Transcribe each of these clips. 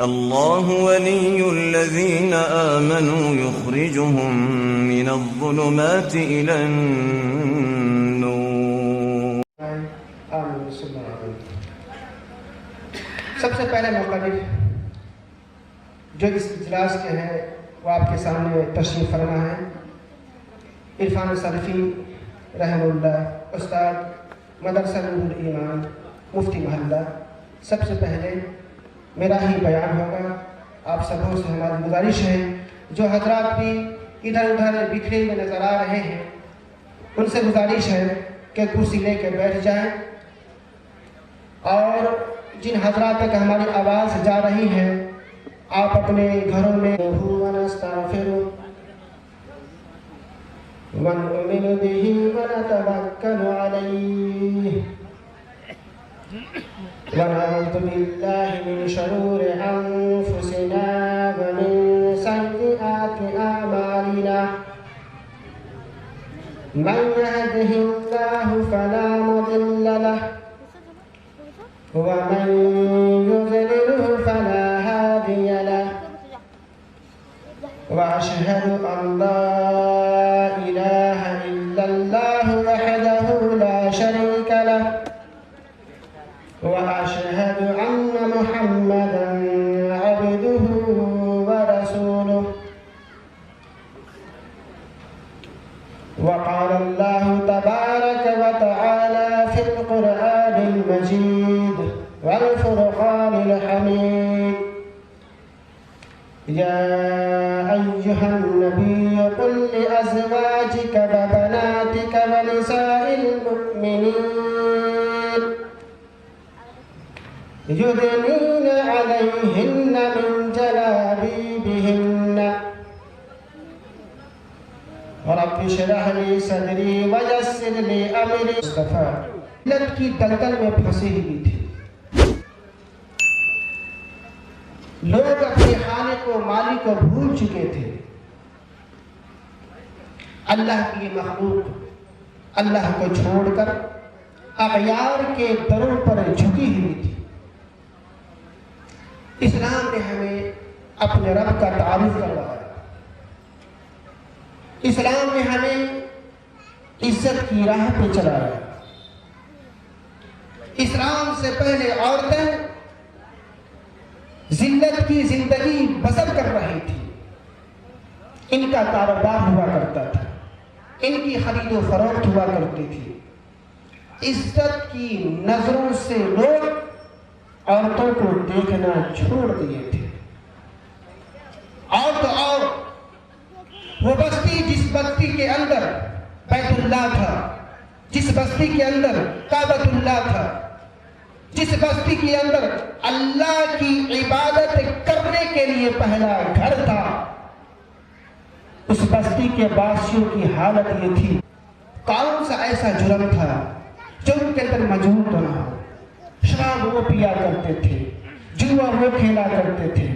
الله ولي الذين آمنوا يخرجهم من الظلمات إلى النور. آمین. سب سے پہلے مقرر جو اس اجلاس کے ہیں وہ آپ کے سامنے تشریف فرما ہے عرفان صرفی رحمہ اللہ، استاد مدرسہ نور الایمان، مفتی محلہ. سب سے پہلے میرا ہی بیان ہوگا. آپ سبوں سے ہماری گزارش ہے جو حضرات بھی ادھر ادھر بکھرے ہوئے نظر آ رہے ہیں ان سے گزارش ہے کہ کرسی لے کے بیٹھ جائیں، اور جن حضرات تک ہماری آواز جا رہی ہے آپ اپنے گھروں میں وَنُؤْمِنُ بِهِ وَنَتَوَكَّلُ عَلَيْهِ وَنَعُوذُ بِاللَّهِ مِنْ شُرُورِ أَنفُسِنَا وَمِنْ سَيِّئَاتِ أَعْمَالِنَا مَنْ يَهْدِهِ اللَّهُ فَلَا مُضِلَّ لَهُ وَمَنْ يُضْلِلْهُ فَلَا هَادِيَ لَهُ وَأَشْهَدُ أَنْ لَا إِلَهَ إِلَّا اللَّهُ وَحْدَهُ لَا شَرِيكَ لَهُ وَأَشْهَدُ أَنَّ مُحَمَّدًا عَبْدُهُ وَرَسُولُهُ. وقال الله تبارك وتعالى في القرآن المجيد والفرقان الحميد: يا أيها النبي قل لأزواجك وبناتك ونساء المؤمنين يدنين عليهن من جلابيبهن رب اشرح لي صدري ويسر لي امري. مصطفیٰ لت کی دلدل میں پھنسی ہوئی تھی. لوگ اپنے خالق و مالک کو بھول چکے تھے. اللہ کی مخلوق اللہ کو چھوڑ کر اغیار کے دروں پر جھکی ہوئی تھی. اسلام نے ہمیں اپنے رب کا تعارف کروایا. اسلام نے ہمیں عزت کی راہ پہ چلایا. اسلام سے پہلے عورتیں ذلت کی زندگی بسر کر رہی تھی. ان کا کاروبار ہوا کرتا تھا، ان کی خرید و فروخت ہوا کرتی تھی. عزت کی نظروں سے لوگ عورتوں کو دیکھنا چھوڑ دیے تھے. اور تو اور وہ بستی جس بستی کے اندر بیت اللہ تھا، جس بستی کے اندر کعبۃ اللہ تھا، جس بستی کے اندر اللہ کی عبادت کرنے کے لیے پہلا گھر تھا، اس بستی کے باسیوں کی حالت یہ تھی. کون سا ایسا جرم تھا جو ان کے اندر موجود نہ ہو؟ شراب وہ پیا کرتے تھے، جوا وہ کھیلا کرتے تھے،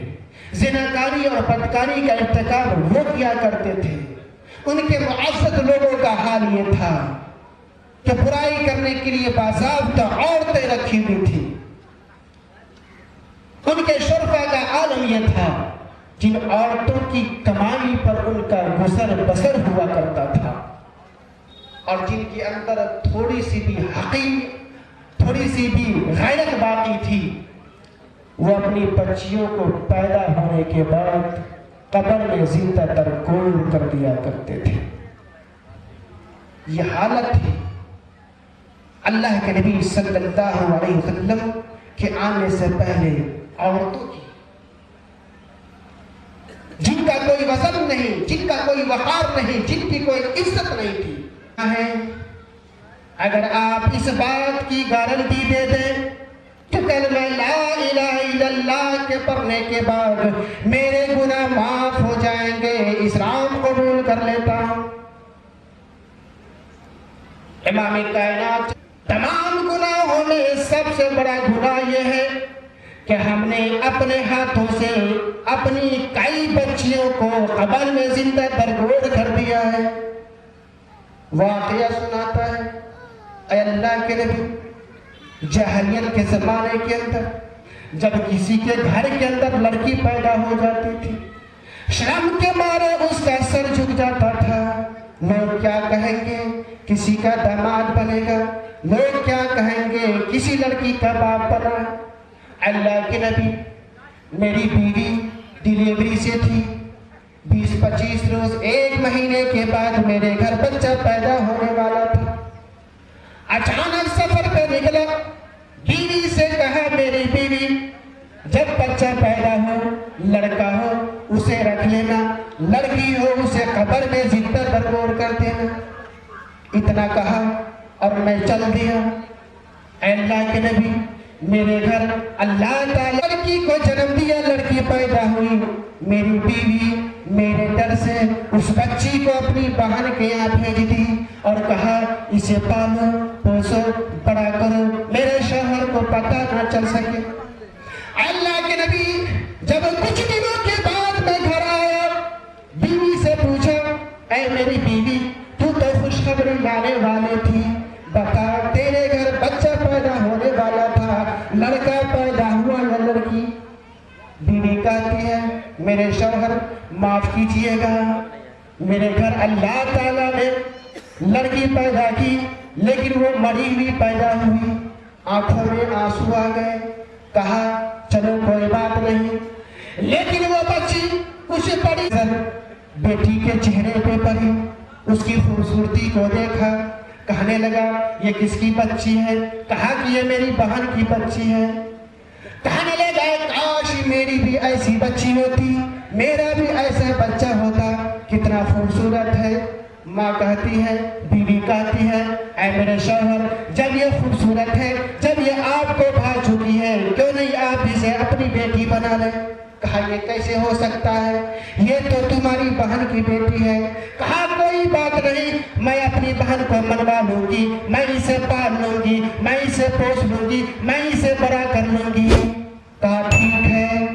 زناکاری اور بدکاری کا ارتکاب وہ کیا کرتے تھے. ان کے معزز لوگوں کا حال یہ تھا کہ برائی کرنے کے لیے باضابطہ عورتیں رکھی ہوئی تھی. ان کے شرفا کا عالم یہ تھا جن عورتوں کی کمائی پر ان کا گزر بسر ہوا کرتا تھا، اور جن کے اندر تھوڑی سی بھی حقیق، تھوڑی سی بھی غیرت باقی تھی، وہ اپنی بچیوں کو پیدا ہونے کے بعد قبر میں زندہ ترکول کر دیا کرتے تھے. یہ حالت تھی اللہ کے نبی صلی اللہ علیہ وسلم کے آنے سے پہلے عورتوں کی، جن کا کوئی وزن نہیں، جن کا کوئی وقار نہیں، جن کی کوئی عزت نہیں تھی. اگر آپ اس بات کی گارنٹی دے دیں کہ کلمہ لا الہ الا اللہ کے پڑھنے کے بعد میرے گناہ معاف ہو جائیں گے، اسلام قبول کر لیتا ہوں. امام کائنات تمام گناہوں میں سب سے بڑا گناہ یہ ہے کہ ہم نے اپنے ہاتھوں سے اپنی کئی بچیوں کو قبر میں زندہ درگور کر دیا ہے. واقعہ سناتا ہے اے اللہ کے نبی، جاہلیت کے زمانے کے اندر جب کسی کے گھر کے اندر لڑکی پیدا ہو جاتی تھی، شرم کے مارے اس کا سر جھک جاتا تھا۔ لوگ کیا کہیں گے؟ کسی کا داماد بنے گا، لوگ کیا کہیں گے؟ کسی لڑکی کا باپ بنا۔ اللہ کے نبی، میری بیوی ڈیلیوری سے تھی، 20-25 روز 1 مہینے کے بعد میرے گھر بچہ پیدا ہونے والا تھا۔ اچانک سفر پہ نکلا، بیوی سے کہا میری بیوی جب بچہ پیدا ہو، لڑکا ہو اسے رکھ لینا، لڑکی ہو اسے قبر میں زندہ درگور کر دینا۔ اتنا کہا اور میں چل دیا۔ اے اللہ کے نبی، میرے گھر اللہ تعالی لڑکی کو جنم دیا، لڑکی پیدا ہوئی، میری بیوی میرے ڈر سے اس بچی کو اپنی بہن کے یہاں بھیج دی اور کہا اسے پالو پوسو بڑا کرو، میرے شوہر کو پتہ نہ چل سکے۔ اللہ کے نبی جب کچھ دنوں کے بعد میں گھر آیا، بیوی سے پوچھا اے میری بیوی، تو خوشخبری لانے والی تھی، بتا تیرے گھر بچہ پیدا ہونے والا تھا، لڑکا پیدا ہوا یا لڑکی؟ بیوی کہتی ہے میرے شوہر معاف کیجئے گا، میرے گھر اللہ تعالیٰ نے لڑکی پیدا کی لیکن وہ مری ہوئی پیدا ہوئی۔ آنکھوں میں آنسو آ گئے، کہا چلو کوئی بات نہیں، لیکن وہ بچی کچھ بڑی بیٹی کے چہرے پہ پڑی، اس کی خوبصورتی کو دیکھا، کہنے لگا یہ کس کی بچی ہے؟ کہا کہ یہ میری بہن کی بچی ہے۔ کہنے لگا کاش میری بھی ایسی بچی ہوتی، میرا بھی ایسا بچہ ہوتا، کتنا خوبصورت ہے۔ ماں کہتی ہے، بیوی کہتی ہے اے میرے شوہر، جب یہ خوبصورت ہے، جب یہ آپ کو بھا چکی ہے، کیوں نہیں آپ اسے اپنی بیٹی بنا لیں؟ کہا یہ کیسے ہو سکتا ہے، یہ تو تمہاری بہن کی بیٹی ہے۔ کہا کوئی بات نہیں، میں اپنی بہن کو منوا لوں گی، میں اسے پال لوں گی، میں اسے پوس لوں گی، میں اسے بڑا کر لوں گی۔ کہا ٹھیک ہے۔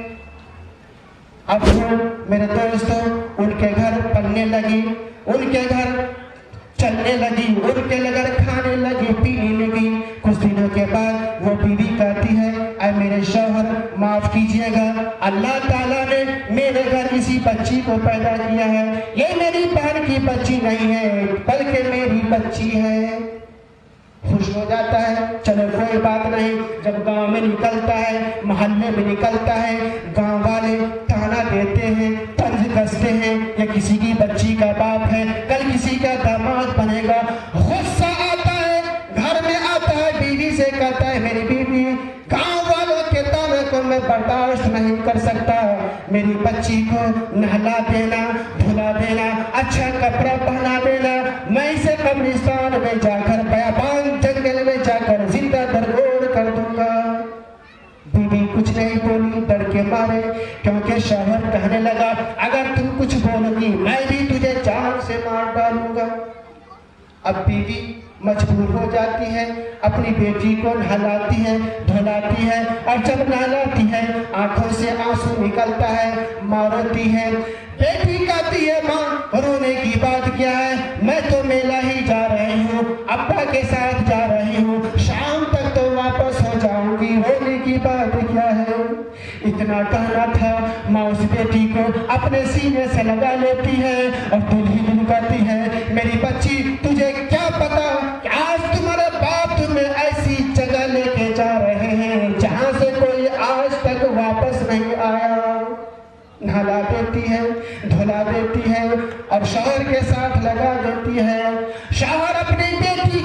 اب وہ میرے دوستوں ان کے گھر پلنے لگی، ان کے گھر چلنے لگی، ان کے گھر کھانے لگی، پینے لگی۔ کچھ دنوں کے بعد وہ بیوی کہتی ہے اے میرے شوہر معاف کیجئے گا، اللہ تعالیٰ نے میرے گھر اسی بچی کو پیدا کیا ہے، یہ میری بہن کی بچی نہیں ہے بلکہ میری بچی ہے۔ خوش ہو جاتا ہے، چلو کوئی بات نہیں۔ جب گاؤں میں نکلتا ہے، محلے میں نکلتا ہے، گاؤں والے تانا دیتے ہیں، طنز کستے ہیں، یہ کسی کی بچی کا باپ ہے، کل کسی کا داماد بنے گا۔ غصہ آتا ہے، گھر میں آتا ہے، بیوی سے کہتا ہے میری بیوی گاؤں والوں کے تانے کو میں برداشت نہیں کر سکتا، میری بچی کو نہلا دینا، دھلا دینا، اچھا کپڑا پہنا دینا، میں اسے قبرستان میں جا کر بیابان جنگل میں جا کر زندہ درگور کر دوں گا۔ بیوی کچھ نہیں بولی ڈر کے مارے، کیونکہ شوہر کہنے لگا اگر تم کچھ بولو گی میں بھی تجھے جان سے مار ڈالوں گا۔ اب بیوی مجبور ہو جاتی ہے، اپنی بیٹی کو نہلاتی ہے، دھلاتی ہے، اور جب نہلاتی ہے آنکھوں سے آنسو نکلتا ہے، ماں روتی ہے۔ بیٹی کہتی ہے ماں رونے کی بات کیا ہے، میں تو میلہ ہی جا رہی ہوں، ابا کے ساتھ جا رہی ہوں، شام تک تو واپس ہو جاؤں گی، رونے کی بات کیا ہے؟ اتنا کہنا تھا، ماں اس بیٹی کو اپنے سینے سے لگا لیتی ہے اور دل ہی دل کہتی ہے میری بچی تجھے کیا پتا کہ آج تمہارے باپ تمہیں ایسی جگہ لے کے جا رہے ہیں جہاں سے کوئی آج تک واپس نہیں آیا۔ نہلا دیتی ہے، دھلا دیتی ہے اور شوہر کے ساتھ لگا دیتی ہے۔ شوہر اپنی بیٹی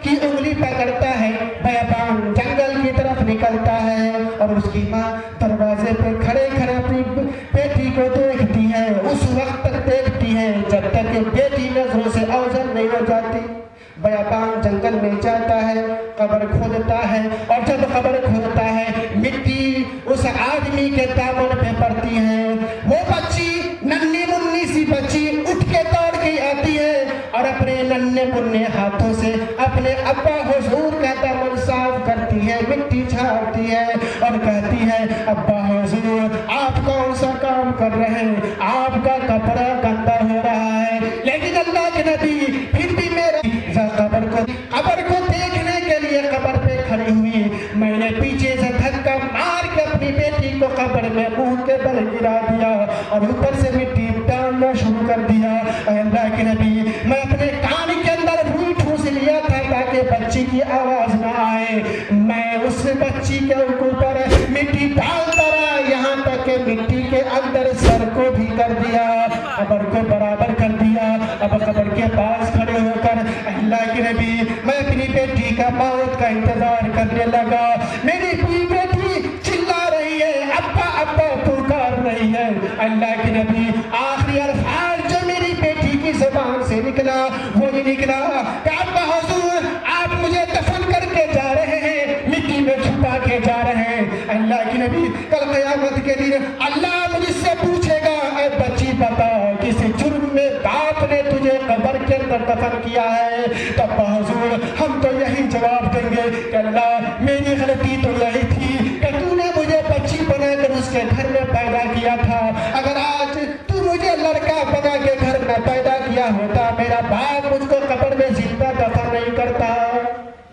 کی انگلی پکڑتا ہے، بیابان جنگل کی طرف نکلتا ہے اور اس کی ماں دروازے پہ کھڑے کھڑے اپنی بیٹی کو دیکھتی ہے، اس وقت تک دیکھتی ہے جب تک کہ بیٹی نظروں سے اوجھل نہیں ہو جاتی۔ بیابان جنگل میں جاتا ہے، قبر کھودتا ہے، اور جب قبر کھودتا ہے مٹی اس آدمی کے دامن پہ پڑتی ہے۔ وہ بچی ننھی منھی سی بچی اٹھ کے دوڑ کے آتی ہے اور اپنے ننھے منھے ہاتھوں سے اپنے ابا حضور کا دامن صاف کرتی ہے، مٹی جھاڑتی ہے اور کہتی ہے ابا حضور آپ کون سا کام کر رہے ہیں، آپ کا کپڑا گندا ہو رہا ہے۔ لیکن اللہ کے نبی پھر بھی میرا قبر کو دیکھنے کے لیے قبر پہ کھڑی ہوئی، میں نے پیچھے سے دھکا مار کے کو قبر میں منہ کے بل گرا دیا اور اوپر سے مٹی ڈالنا شروع کر دیا۔ اے اللہ کے نبی، میں اپنے کان کے اندر روئی ٹھوس لیا تھا تاکہ بچی کی آواز نہ آئے، میں اس بچی کے اوپر مٹی ڈالتا رہا یہاں تک کہ مٹی کے اندر سر کو بھی کر دیا، قبر کو برابر کر دیا۔ اب قبر کے پاس کھڑے ہو کر اللہ کے نبی میں اپنی بیٹی کا موت کا انتظار کرنے لگا۔ میری بیٹی چلا رہی ہے، ابا ابا پکار رہی ہے۔ اللہ کے نبی آخری الفاظ جو میری بیٹی کی زبان سے نکلا وہ یہ نکلا کہ ابا حضور آپ مجھے دفن کر کے جا رہے ہیں، مٹی میں چھپا کے جا رہے ہیں۔ اللہ کے نبی کل قیامت کے دن اللہ مجھ سے پوچھے گا، اے بچی بتا کس جرم میں باپ نے تجھے قبر کے اندر دفن کیا ہے؟ تب حضور ہم تو یہی جواب دیں گے کہ اللہ میری غلطی تو یہی تھی کہ تو نے مجھے بچی بنا کر اس کے گھر میں پیدا کیا تھا، اگر آج تو مجھے لڑکا بنا کے گھر میں پیدا کیا ہوتا میرا باپ مجھ کو قبر میں زندہ دفن نہیں کرتا۔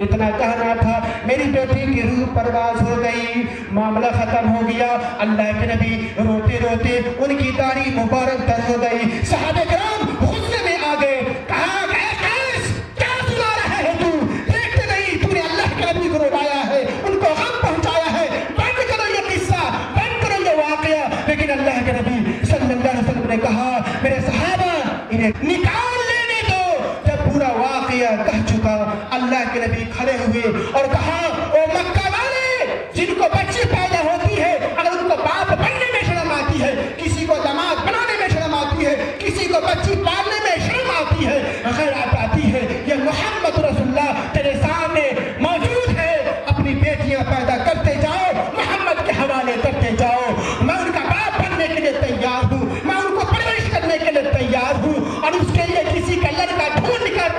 اتنا کہنا تھا، میری بیٹی کی روح پرواز ہو گئی، معاملہ ختم ہو گیا۔ اللہ کے نبی روتے روتے ان کی داڑھی مبارک تر ہو گئی۔ صحابہ کرام غصے میں آ گئے، کہا اے قیس کیا سنا رہا ہے تو؟ دیکھتے نہیں تو نے اللہ کے نبی کو رلایا ہے، ان کو غم پہنچایا ہے، بند کرو یہ قصہ، بند کرو یہ واقعہ۔ لیکن اللہ کے نبی صلی اللہ علیہ وسلم نے کہا میرے صحابہ انہیں نکال لینے دو۔ جب پورا واقعہ کہہ چکا اللہ کے نبی کھڑے ہوئے اور کہا او مکہ والے جن کو بچی پیدا ہوتی ہے اگر ان کو باپ بننے میں شرم آتی ہے، کسی کو داماد بنانے میں شرم آتی ہے، کسی کو بچی پالنے میں شرم آتی ہے، غیرت آتی ہے، یہ محمد رسول اللہ تیرے سامنے موجود ہے، اپنی بیٹیاں پیدا کرتے جاؤ، محمد کے حوالے کرتے جاؤ، میں ان کا باپ بننے کے لیے تیار ہوں، میں ان کو پرورش کرنے کے لیے تیار ہوں، اور اس کے لیے کسی کا لڑکا ڈھونڈ کر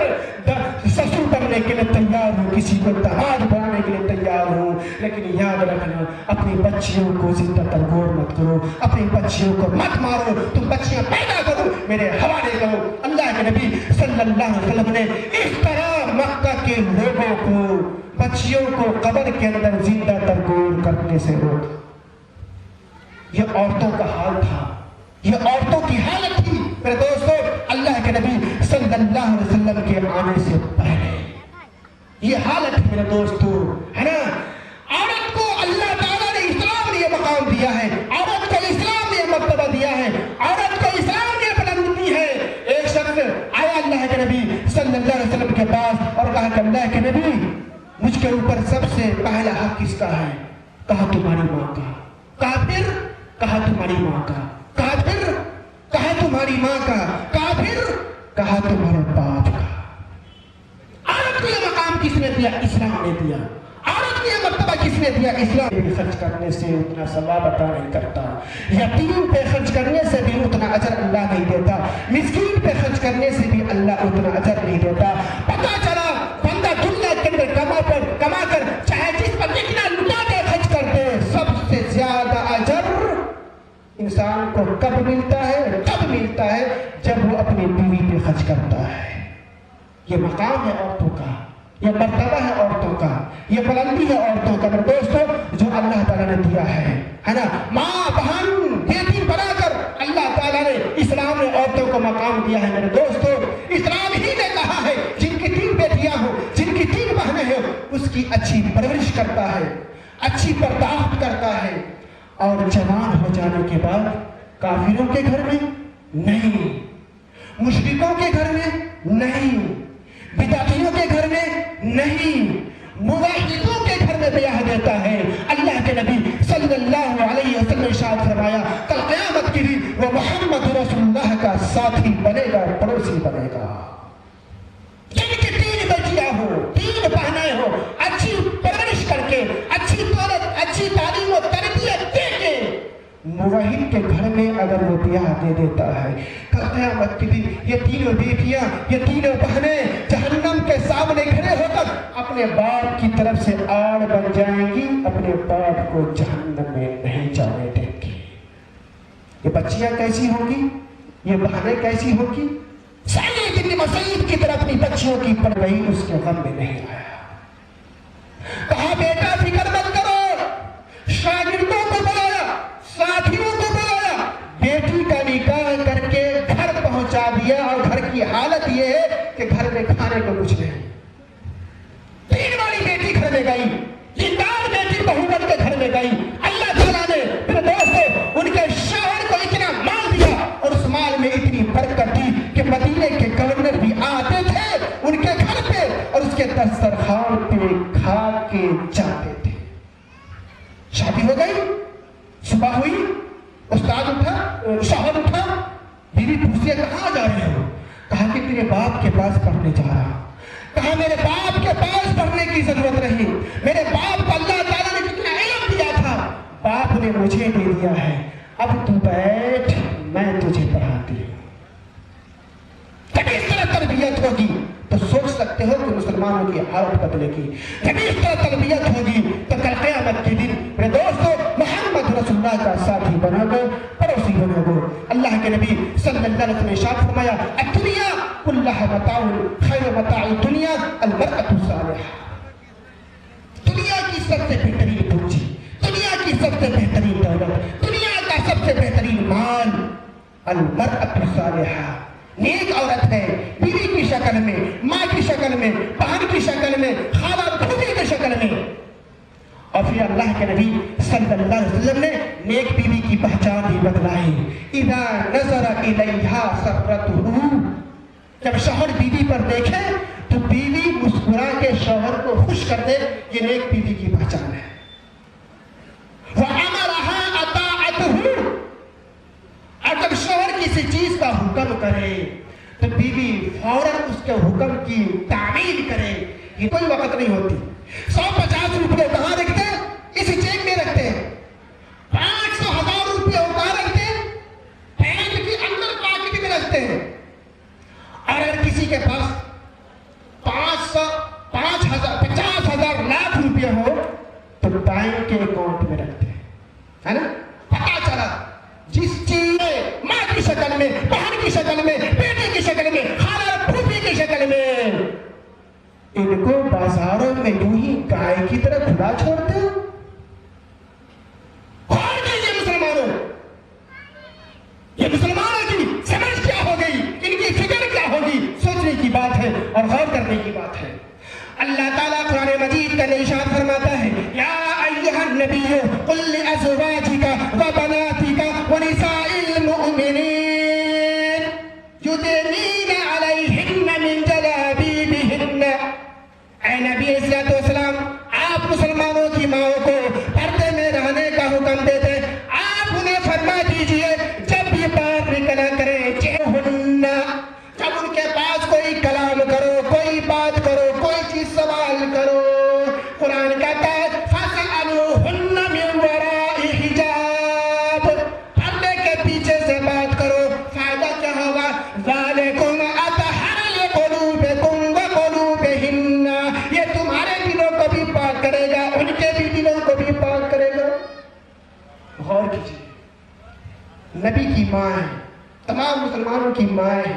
سسر بننے کے لیے تیار ہوں، کسی کو داماد بنانے کے لیے تیار ہوں۔ لیکن یاد رکھنا اپنی بچیوں کو زندہ ترگور مت کرو، اپنی بچیوں کو مت مارو، تم بچیاں پیدا کرو میرے حوالے کرو۔ اللہ کے نبی صلی اللہ علیہ وسلم نے اس طرح مکہ کے لوگوں کو بچیوں کو قبر کے اندر زندہ ترگور کرنے سے روکا۔ یہ عورتوں کا حال تھا، یہ عورتوں کی حالت تھی میرے دوستو۔ اللہ کے نبی صلی اللہ علیہ وسلم کے آنے سے پہلے یہ حالت ہے میرے دوستو، ہے نا؟ عورت کو اللہ تعالیٰ نے اسلام نے یہ مقام دیا ہے، عورت کو اسلام نے یہ مرتبہ دیا ہے، عورت کو اسلام نے بلند کی ہے۔ ایک شخص آیا اللہ کے نبی صلی اللہ علیہ وسلم کے پاس اور کہا کہ اللہ کے نبی مجھ کے اوپر سب سے پہلا حق کس کا ہے؟ کہا تمہاری ماں کا۔ کہا پھر؟ کہا تمہاری ماں کا۔ کہا پھر؟ کہا تمہاری ماں کا۔ کہا پھر؟ کہا تمہارے باپ کا۔ عورت کو یہ مقام کس نے دیا؟ اسلام نے دیا۔ عورت کو یہ مرتبہ کس نے دیا؟ اسلام خرچ کرنے سے اتنا ثواب عطا نہیں کرتا، یتیم پہ خرچ کرنے سے بھی اتنا اجر اللہ نہیں دیتا، مسکین پہ خرچ کرنے سے بھی اللہ اتنا اجر نہیں دیتا۔ پتہ چلا بندہ دنیا کے اندر کما کر چاہے جس پر جتنا لٹا کے خرچ کرتے سب سے زیادہ اجر انسان کو کب ملتا ہے؟ کب ملتا ہے؟ جب وہ اپنی بیوی پہ خرچ کرتا ہے۔ یہ مقام ہے عورتوں کا، یہ مرتبہ ہے عورتوں کا، یہ بلندی ہے عورتوں کا میرے دوستو جو اللہ تعالیٰ نے دیا ہے نا؟ ماں بہن بیٹی بنا کر اللہ تعالیٰ نے اسلام نے عورتوں کو مقام دیا ہے میرے دوستو۔ اسلام ہی نے کہا ہے جن کی 3 بیٹیاں ہوں، جن کی 3 بہنیں ہوں، اس کی اچھی پرورش کرتا ہے، اچھی پرداخت کرتا ہے، اور جوان ہو جانے کے بعد کافروں کے گھر میں نہیں، مشرکوں کے گھر میں نہیں، بدعتیوں کے گھر میں نہیں، موحدوں کے گھر میں بیاہ دیتا ہے۔ اللہ کے نبی صلی اللہ علیہ وسلم نے ارشاد فرمایا کل قیامت کے دن وہ محمد رسول اللہ کا ساتھی بنے گا، پڑوسی بنے گا۔ جن کی 3 بچیاں ہو، 3 بہنیں ہو، اچھی پرورش کر کے، اچھی دولت، اچھی تعلیم و تربیت دے کے موحد کے گھر میں اگر وہ بیاہ دے دیتا ہے، کل قیامت کے دن یہ 3 بیٹیاں، یہ 3 بہنیں جہنم کے سامنے کھڑے ہو کر اپنے باپ کی طرف سے آڑ بن جائیں گی، اپنے باپ کو جہنم میں نہیں جانے دیں گی۔ یہ بچیاں کیسی ہوں گی؟ یہ بہنیں کیسی ہوں گی؟ سعید بن مسیب کی طرف اپنی بچیوں کی پرورش اس کے غم میں نہیں آیا۔ کہا بیٹا فکر مت کرو، شاگردوں کو بلایا، یہ ہے کہ گھر میں کھانے کو کچھ نہیں. 3 والی بیٹی گھر میں گئی, دیندار بیٹی بہو بن کے گھر میں گئی. اللہ تعالیٰ نے پھر دوستو ان کے شوہر کو اتنا مال دیا اور اس مال میں اتنی برکت دی کہ مدینے کے گورنر بھی آتے تھے ان کے گھر پہ اور اس کے دسترخوان پہ کھا کے جاتے تھے. شادی ہو گئی, صبح ہوئی, استاد اٹھا, شوہر اٹھا, بیوی پوچھتی ہے کہاں جا رہے ہو؟ کہا کہ تیرے باپ کے پاس پڑھنے جا رہا. کہا میرے باپ کے پاس پڑھنے کی ضرورت رہی, میرے باپ کو اللہ تعالیٰ نے جتنا علم دیا تھا باپ نے مجھے دے دیا ہے, اب تو بیٹھ میں تجھے پڑھاتی ہوں. جب اس طرح تربیت ہوگی تو سوچ سکتے ہو کہ مسلمانوں کی حالت بدلے گی. جب اس طرح تربیت ہوگی تو کل قیامت کے دن میرے دوستو محمد رسول اللہ کا ساتھی بنو گے, پڑوسی بنو گے. اللہ کے نبی صلی اللہ علیہ وسلم نے ارشاد فرمایا الدنیا کلھا متاع خیر متاع الدنیا المرأة الصالحہ. دنیا کی سب سے بہترین پونجی, دنیا کی سب سے بہترین دولت, دنیا کا سب سے بہترین مال المرأة الصالحہ, نیک عورت ہے. بیوی کی شکل میں, ماں کی شکل میں, بہن کی شکل میں, خالہ پھوپھی کی شکل میں. اور پھر اللہ کے نبی صلی اللہ علیہ وسلم نے نیک بیوی کی پہچان بھی بتلائی. اذا نظر الیہا سرتہ, جب شوہر بیوی پر دیکھے تو بیوی مسکرا کے شوہر کو خوش کر دے, یہ نیک بیوی کی پہچان ہے. وَأَمَرَهَا أَطَاعَتْهُ, اور جب شوہر کسی چیز کا حکم کرے تو بیوی فوراً اس کے حکم کی تعمیل کرے. یہ کوئی وقت نہیں ہوتی. 150 روپے کہاں رکھتے ہیں؟ اسی چیک میں رکھتے ہیں. 500,000 روپے کہاں رکھتے ہیں؟ پینٹ کے اندر پاکٹ میں رکھتے ہیں. اور اگر کسی کے پاس 50,000 لاکھ روپے ہو تو بینک کے اکاؤنٹ میں رکھتے ہیں, ہے نا. پتا چلا جس چیز ماں کی شکل میں, بہن کی شکل میں, بیٹی کی شکل میں, خالہ پھوپھی کی شکل میں, ان کو بازاروں میں یوں ہی گائے کی طرح کھلا چھوڑتے ہیں. غور کیجیے مسلمانوں, یہ مسلمانوں کی سمجھ کیا ہو گئی, ان کی فکر کیا ہوگی, سوچنے کی بات ہے اور غور کرنے کی بات ہے. اللہ تعالیٰ قرآن مجید کا ارشاد فرماتا ہے یا ایھا النبی قل لازواجک وبناتک ونساء المؤمنین یدنین علیہن من جلابیبہن. اے نبی صلی اللہ علیہ وسلم, آپ مسلمانوں کی ماؤں کو پردے میں رہنے کا حکم دیتے, آپ انہیں فرما دیجئے جب بھی باہر نکلا کریں چہن, جب ان کے پاس کوئی کلام کرو, کوئی بات کرو, کوئی چیز سوال کرو, قرآن کہتا ہے فَاسْأَلُوهُنَّ مِنْ وَرَاءِ حِجَابٍ, پردے کے پیچھے سے بات کرو. فائدہ کیا ہوگا؟ ذَلِكُمْ أَطْهَرُ لِقُلُوبِكُمْ وَقُلُوبِهِنَّ, یہ تمہارے دلوں کو بھی پاک کرے گا, ان کے بھی دلوں کو بھی پاک کرے گا. غور کیجیے, نبی کی ماں ہے, تمام مسلمانوں کی ماں ہے,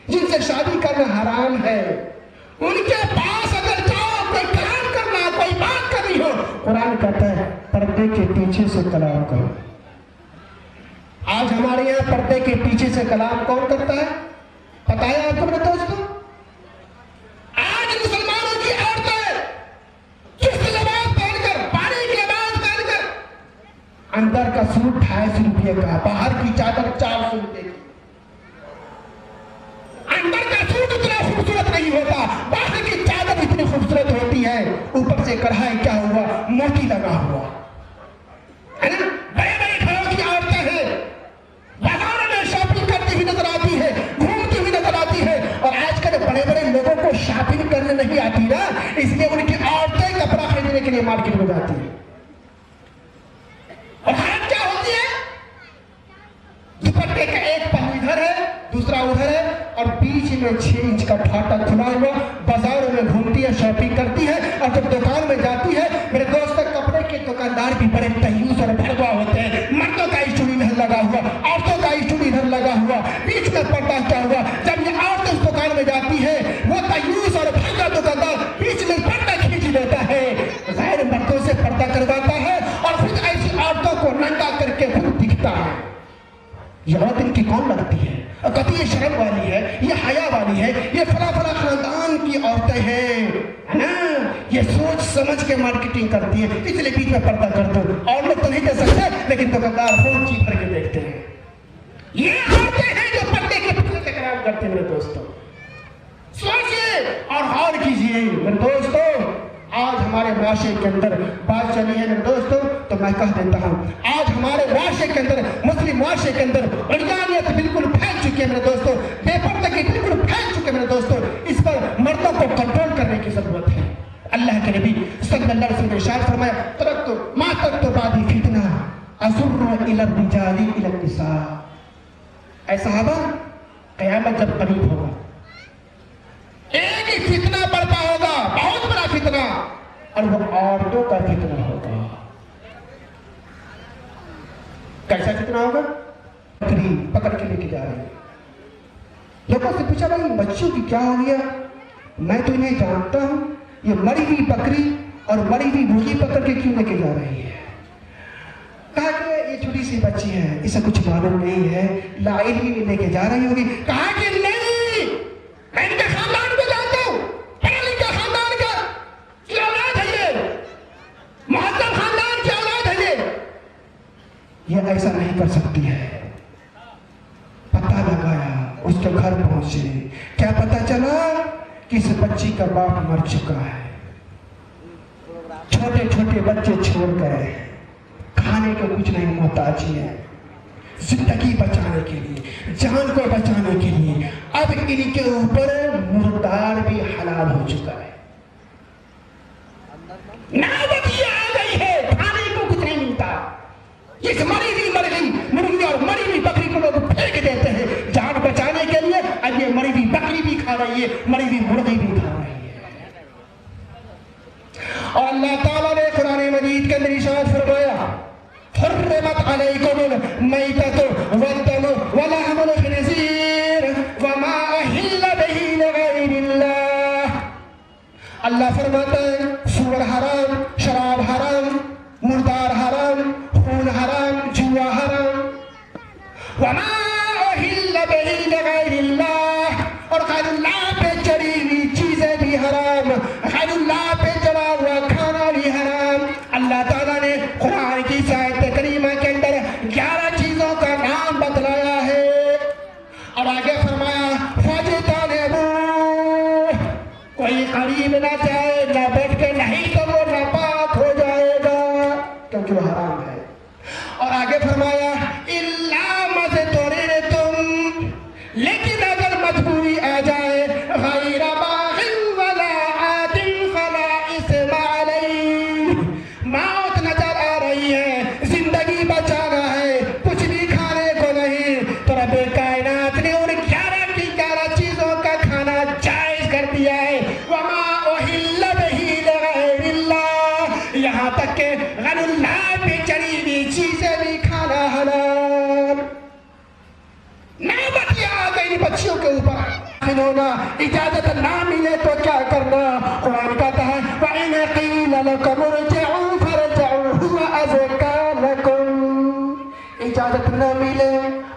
جن سے شادی کرنا حرام ہے, ان کے پاس اگر جاؤ کوئی کلام کرنا, کوئی بات کرنی ہو, قرآن کہتا ہے پردے کے پیچھے سے کلام کرو. آج ہمارے یہاں پردے کے پیچھے سے کلام کون کرتا ہے پتہ ہے آپ کو میرے دوستوں؟ آج مسلمانوں کی عورتیں چست لباس پہن کر, باریک لباس پہن کر, اندر کا سوٹ 250 روپے کا, باہر کی چادر 400 روپے کی. اندر کا سوٹ اتنا خوبصورت نہیں ہوتا, باہر کی چادر اتنی خوبصورت ہوتی ہے, اوپر سے کڑھائی کیا ہوا, موتی لگا ہوا ہے نا. بڑے بڑے گھروں کی عورتیں ہیں, بازاروں میں شاپنگ کرتی ہوئی نظر آتی ہے, گھومتی ہوئی نظر آتی ہے. اور آج کل بڑے بڑے لوگوں کو شاپنگ کرنے نہیں آتی نا, اس لیے ان کی عورتیں کپڑا خریدنے کے لیے مارکیٹ میں جاتی ہیں. اور حالت کیا ہوتی ہے, دوپٹے کا ایک پہلو ادھر ہے, دوسرا ادھر ہے, اور بیچ میں 6 انچ کا پھاٹا کھلا ہوا, بازاروں میں گھومتی ہے, شاپنگ کرتی ہے. اور جب دکان میں جاتی ہے, میرے دوست کپڑے کے دکاندار بھی بڑے تیوس اور بھروا ہوتے ہیں. مردوں کا اسٹوڈی ادھر لگا ہوا, عورتوں کا اسٹوڈی ادھر لگا ہوا, بیچ میں پردہ کیا ہوا. جب یہ عورت اس دکان میں جاتی ہے, وہ تیوس اور بھروا دکاندار بیچ میں پردہ کھینچ دیتا ہے, غیر مردوں سے پردہ کرواتا ہے, اور خود ایسی عورتوں کو ننگا کر کے خود دکھتا ہے. یہ عورت ان کی کون لگتی ہے؟ اور کہتی یہ شرم والی ہے، یہ حیا والی ہے، یہ فلاں فلاں خاندان کی عورتیں ہیں نا، یہ سوچ سمجھ کے مارکیٹنگ کرتی ہے، اس لیے بیچ میں پردہ کر دو۔ اور لوگ تو نہیں دے سکتے لیکن دکاندار فون چیز بھر کے دیکھتے ہیں۔ یہ عورتیں ہیں جو پردے کے پیچھے سے کلام کرتے ہیں۔ میرے دوستوں سوچئے اور غور کیجئے میرے دوستوں، آج ہمارے معاشرے کے اندر بات چلی ہے میرے دوستوں، تو میں کہہ دیتا ہوں آج ہمارے معاشرے کے اندر، مسلم معاشرے کے اندر عریانیت بالکل پھیل چکی ہے میرے دوستوں، بے پردگی بالکل پھیل چکی ہے میرے دوستوں۔ اس پر مردوں کو کنٹرول کرنے کی ضرورت ہے۔ اللہ کے نبی صلی اللہ علیہ وسلم نے ارشاد فرمایا ترکت ما ترکت بعدی فتنہ اضر الی الرجال الی النساء۔ اے صحابہ، قیامت جب قریب ہوگا ایک ہی فتنہ برپا ہوگا، بہت بڑا فتنہ، اور وہ عورتوں کا فتنہ ہوگا۔ کیسا فتنہ ہوگا؟ بکری پکڑ کے لے کے جا رہے ہیں، لوگوں سے پوچھا بھائی بچوں کی کیا ہو گیا؟ میں تو انہیں جانتا ہوں، یہ مری ہوئی بکری اور مری ہوئی مرغی پکڑ کے کیوں لے کے جا رہی ہے؟ کہا کہ یہ چھوٹی سی بچی ہے، اسے کچھ معلوم نہیں ہے، لا علمی میں لے کے جا رہی ہوگی۔ کہا کہ نہیں، میں ان کے خاندان کو جانتا ہوں، پڑھا لکھا خاندان کا کی اولاد ہے، یہ مہذب خاندان کی اولاد ہے، یہ ایسا نہیں کر سکتی ہے۔ پتہ لگایا، اس کے گھر پہنچے، کیا پتہ چلا کہ اس بچی کا باپ مر چکا ہے، چھوٹے چھوٹے بچے چھوڑ گئے، کھانے کے کچھ نہیں، محتاجی ہے، زندگی بچانے کے لیے، جان کو بچانے کے لیے اب ان کے اوپر مردار بھی حلال ہو چکا ہے۔ نوبت یہ آ گئی ہے، کھانے کو کچھ نہیں ملتا، یہ مری ہوئی مرغی اور مری ہوئی بکری کو لوگ پھینک دیتے ہیں جان بچانے کے لیے، اب یہ مری ہوئی بکری بھی کھا رہی ہے، مری ہوئی مرغی بھی کھا رہی ہے۔ اور اللہ تعالیٰ نے قرآن مجید کے اندر ارشاد فرمایا حرمت علیکم المیتۃ والدم ولحم الخنزیر وما اہل بہ لغیر اللہ۔ اللہ فرماتا ہے سور حرام، شراب حرام، مردار حرام، خون حرام، جوا حرام، وما اہل بہ لغیر اللہ، اور غیر اللہ پہ چڑھی ہوئی چیزیں بھی حرام، غیر اللہ پہ چڑھا ہوا کھانا بھی حرام۔ اللہ تعالیٰ نے قرآن کی آیت کریمہ کے اندر 11 چیزوں کا نام بتلایا ہے، اور آگے فرمایا فَاجْتَنِبُوهُ، کوئی قریب نہ جائے، نہ بیٹھ کے، نہیں تو وہ ناپاک ہو جائے گا کیونکہ وہ حرام ہے۔ اور آگے فرمایا إِلَّا مَسْتُرِرْتُمْ، لیکن اگر مجبوری آ جائے، غیر باغ ولا عاد فلا اثم علیہ، موت نظر آ رہی ہے، زندگی بچانا ہے، کچھ بھی کھانے کو نہیں، تو رب کائنات نے ان 11 کی 11 چیزوں کا کھانا جائز کر دیا ہے۔ وما اہل بہ لغیر اللہ، یہاں تک کہ غیر اللہ پہ چڑھی ہوئی چیزیں بھی کھانا حلال۔ نوبت یہ آ گئی بچیوں کے اوپر، ہونا اجازت نہ ملے تو کیا کرنا؟ قرآن کہتا ہے وَإِنْ قِيلَ لَكُمُ ارْجِعُوا فَارْجِعُوا هُوَ أَزْكَىٰ لَكُمْ، اجازت نہ ملے،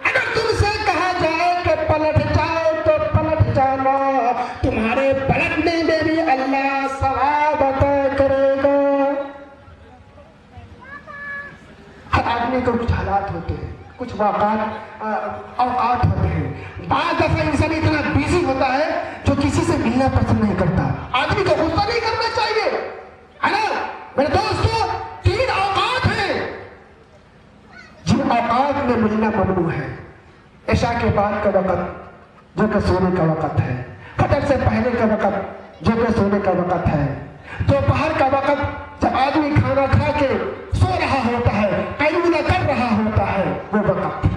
اگر تم سے کہا جائے کہ پلٹ جاؤ تو پلٹ جانا، تمہارے پلٹنے میں بھی اللہ ثواب عطا کرے گا۔ ہر آدمی کو کچھ حالات ہوتے ہیں، کچھ اوقات ہوتے ہیں، بعض دفعہ انسان اتنا بیزی ہوتا ہے جو کسی سے ملنا پسند نہیں کرتا۔ آدمی کو غصہ نہیں کرنا چاہیے، ہے نا میرے دوستو؟ 3 اوقات ہیں جن اوقات میں ملنا ممنوع ہے۔ عشاء کے بعد کا وقت جو کہ سونے کا وقت ہے، فجر سے پہلے کا وقت جو کہ سونے کا وقت ہے، دوپہر کا وقت جب آدمی کھانا کھا کے سو رہا ہوتا ہے، قیلولہ کر رہا ہوتا ہے، وہ وقت۔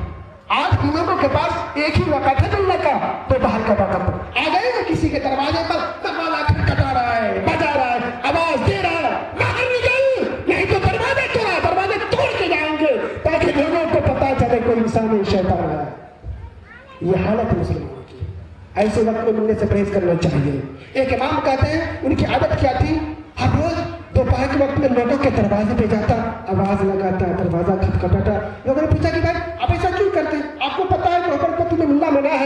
آج ہم لوگوں کے پاس ایک ہی وقت ہے ملنے کا، دوپہر کا وقت۔ آ گئے نا کسی کے دروازے پر، دروازہ کھٹکھٹا رہا ہے، بجا رہا ہے، آواز دے رہا ہے، باہر نکل، نہیں تو دروازے توڑ کے جائیں گے، تاکہ لوگوں کو پتا چلے کوئی انسان شیطان ہے۔ یہ حالت مسلمانوں کی، ایسے وقت میں ملنے سے پرہیز کرنا چاہیے۔ ایک امام کہتے ہیں ان کی عادت کیا تھی، ہر روز دوپہر کے وقت میں لوگوں کے دروازے پہ جاتا، آواز لگاتا، دروازہ کھٹکھٹاتا۔ لوگوں نے پوچھا کہ بھائی آپ ایسا کیوں کرتے ہیں؟ آپ کو پتا ہے کہ اوپر کو تمہیں ملنا منع ہے،